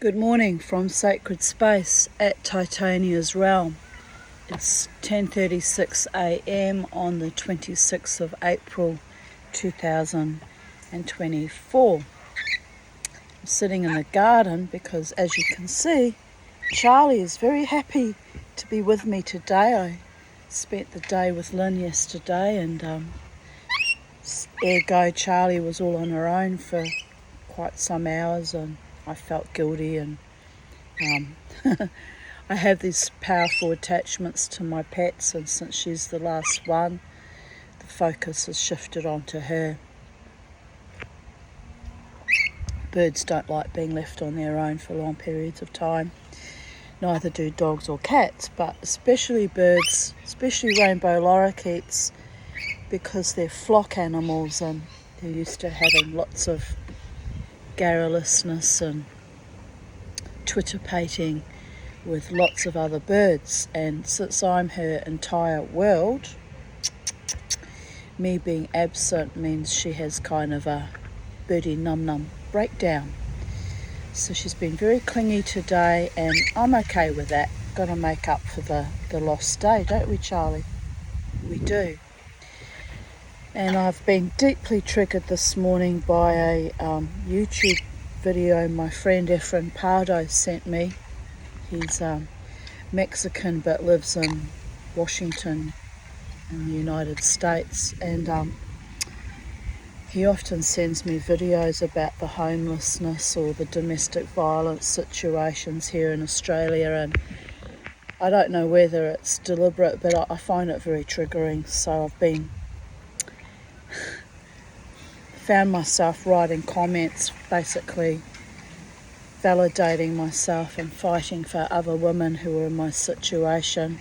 Good morning from Sacred Space at Titania's Realm. It's 10:36 a.m. on the 26th of April 2024. I'm sitting in the garden because, as you can see, Charlie is very happy to be with me today. I spent the day with Lynn yesterday, and ergo Charlie was all on her own for quite some hours, and I felt guilty, and I have these powerful attachments to my pets, and since she's the last one, the focus has shifted onto her. Birds don't like being left on their own for long periods of time. Neither do dogs or cats, but especially birds, especially rainbow lorikeets, because they're flock animals and they're used to having lots of garrulousness and twitterpating with lots of other birds. And since I'm her entire world, me being absent means she has kind of a birdie num-num breakdown. So she's been very clingy today, and I'm okay with that. Got to make up for the lost day, don't we, Charlie? We do. And I've been deeply triggered this morning by a YouTube video my friend Efren Pardo sent me. He's Mexican but lives in Washington in the United States, and he often sends me videos about the homelessness or the domestic violence situations here in Australia, and I don't know whether it's deliberate, but I find it very triggering. So I've found myself writing comments, basically validating myself and fighting for other women who are in my situation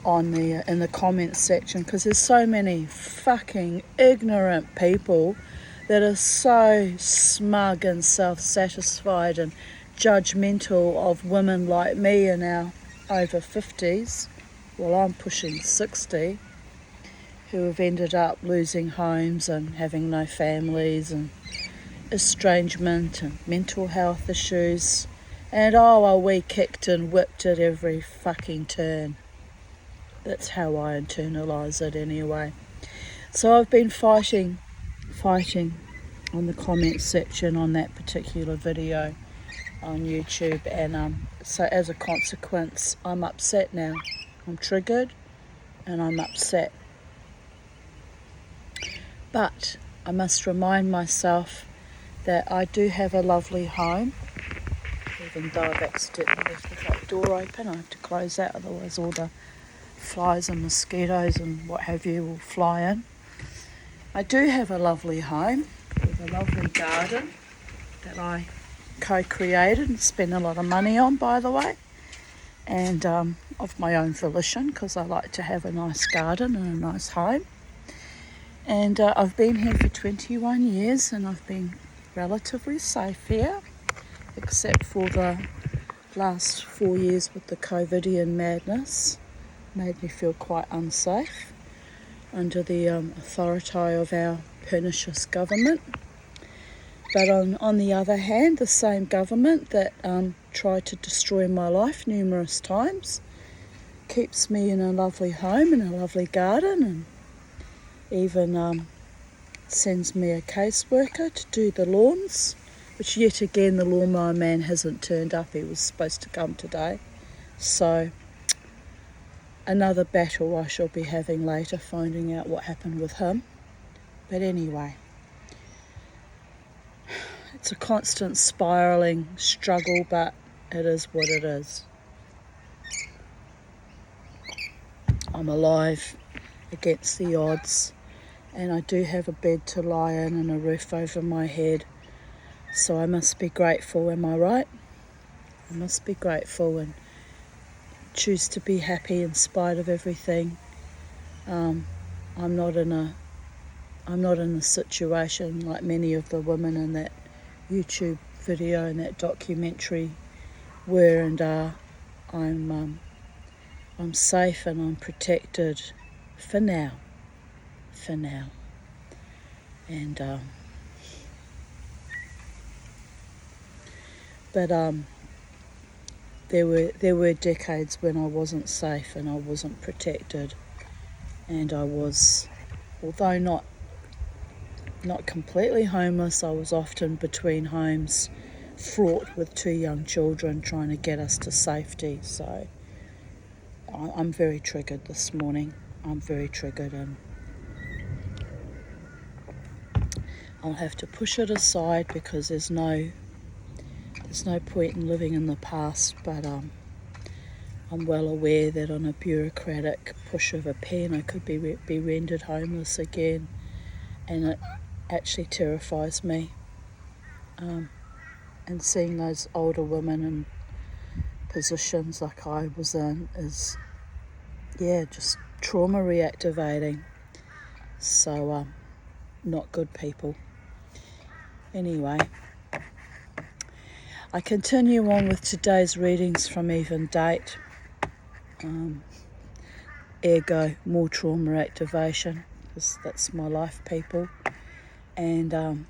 in the comments section, because there's so many fucking ignorant people that are so smug and self-satisfied and judgmental of women like me in our over 50s. Well, I'm pushing 60, who have ended up losing homes and having no families and estrangement and mental health issues, and are we kicked and whipped at every fucking turn. That's how I internalise it anyway. So I've been fighting on the comments section on that particular video on YouTube, and so as a consequence I'm upset now. I'm triggered and I'm upset. But I must remind myself that I do have a lovely home, even though I've accidentally left the front door open. I have to close that, otherwise all the flies and mosquitoes and what have you will fly in. I do have a lovely home with a lovely garden that I co-created and spent a lot of money on, by the way, and of my own volition, because I like to have a nice garden and a nice home. And I've been here for 21 years and I've been relatively safe here, except for the last 4 years with the COVIDian madness. Made me feel quite unsafe under the authority of our pernicious government. But on the other hand, the same government that tried to destroy my life numerous times keeps me in a lovely home and a lovely garden, and even sends me a caseworker to do the lawns, which yet again the lawnmower man hasn't turned up. He was supposed to come today. So another battle I shall be having later, finding out what happened with him. But anyway, it's a constant spiralling struggle, but it is what it is. I'm alive against the odds, and I do have a bed to lie in and a roof over my head. So I must be grateful, am I right? I must be grateful and choose to be happy in spite of everything. I'm not in a situation like many of the women in that YouTube video and that documentary were and are. I'm safe and I'm protected for now. And But there were decades when I wasn't safe and I wasn't protected, and I was, although not completely homeless, I was often between homes, fraught with 2 young children trying to get us to safety. So I'm very triggered this morning. I'm very triggered, and I'll have to push it aside because there's no point in living in the past. But I'm well aware that on a bureaucratic push of a pen I could be rendered homeless again, and it actually terrifies me. And seeing those older women in positions like I was in is, just trauma reactivating. So, not good, people. Anyway, I continue on with today's readings from Even Date. Ergo, more trauma activation, because that's my life, people. And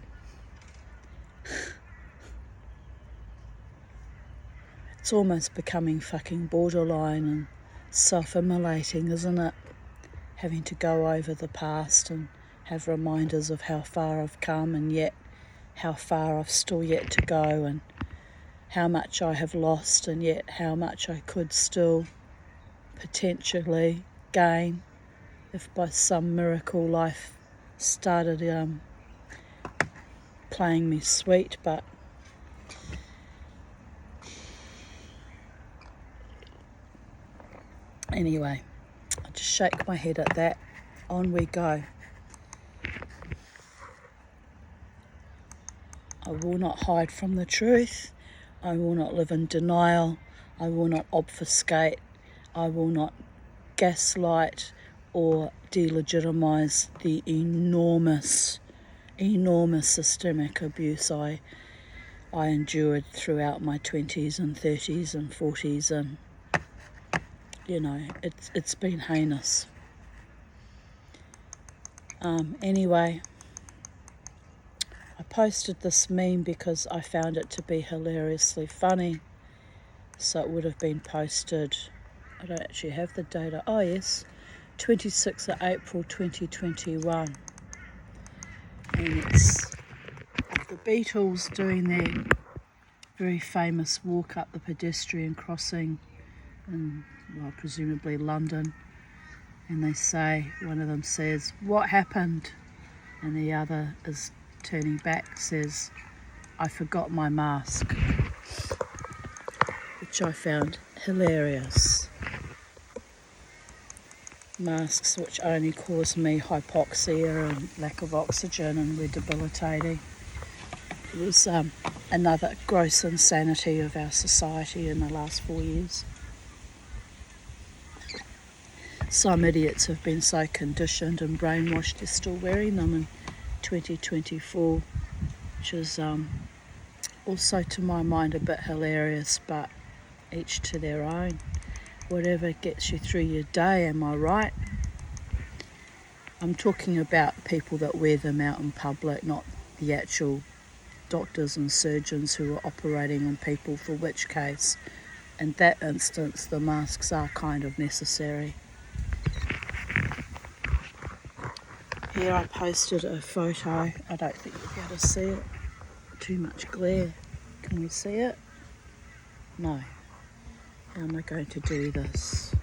it's almost becoming fucking borderline and self-immolating, isn't it? Having to go over the past and have reminders of how far I've come, and yet how far I've still yet to go, and how much I have lost, and yet how much I could still potentially gain if by some miracle life started playing me sweet. But anyway, I just shake my head at that. On we go. I will not hide from the truth. I will not live in denial. I will not obfuscate. I will not gaslight or delegitimize the enormous systemic abuse I endured throughout my 20s and 30s and 40s, and it's been heinous. Anyway, I posted this meme because I found it to be hilariously funny, so it would have been posted, I don't actually have the data, 26th of April 2021, and it's of the Beatles doing their very famous walk up the pedestrian crossing in, presumably London, and they say, one of them says, "What happened?" and the other is turning back, says, "I forgot my mask," which I found hilarious. Masks which only cause me hypoxia and lack of oxygen and were debilitating. It was another gross insanity of our society in the last 4 years. Some idiots have been so conditioned and brainwashed they're still wearing them in 2024, which is also to my mind a bit hilarious, but each to their own. Whatever gets you through your day, am I right? I'm talking about people that wear them out in public, not the actual doctors and surgeons who are operating on people, for which case, in that instance, the masks are kind of necessary. Here I posted a photo. I don't think you'll be able to see it. Too much glare. Can you see it? No. How am I going to do this?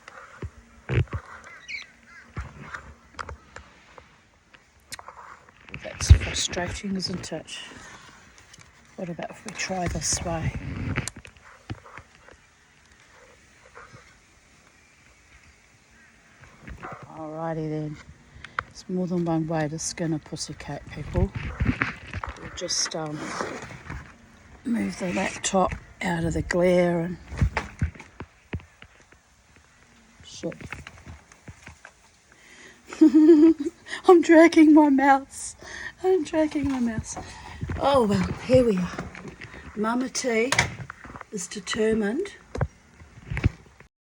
That's frustrating, isn't it? What about if we try this way? Alrighty then. There's more than one way to skin a pussycat, people. We'll just move the laptop out of the glare and shit. I'm dragging my mouse. Oh well, here we are. Mama T is determined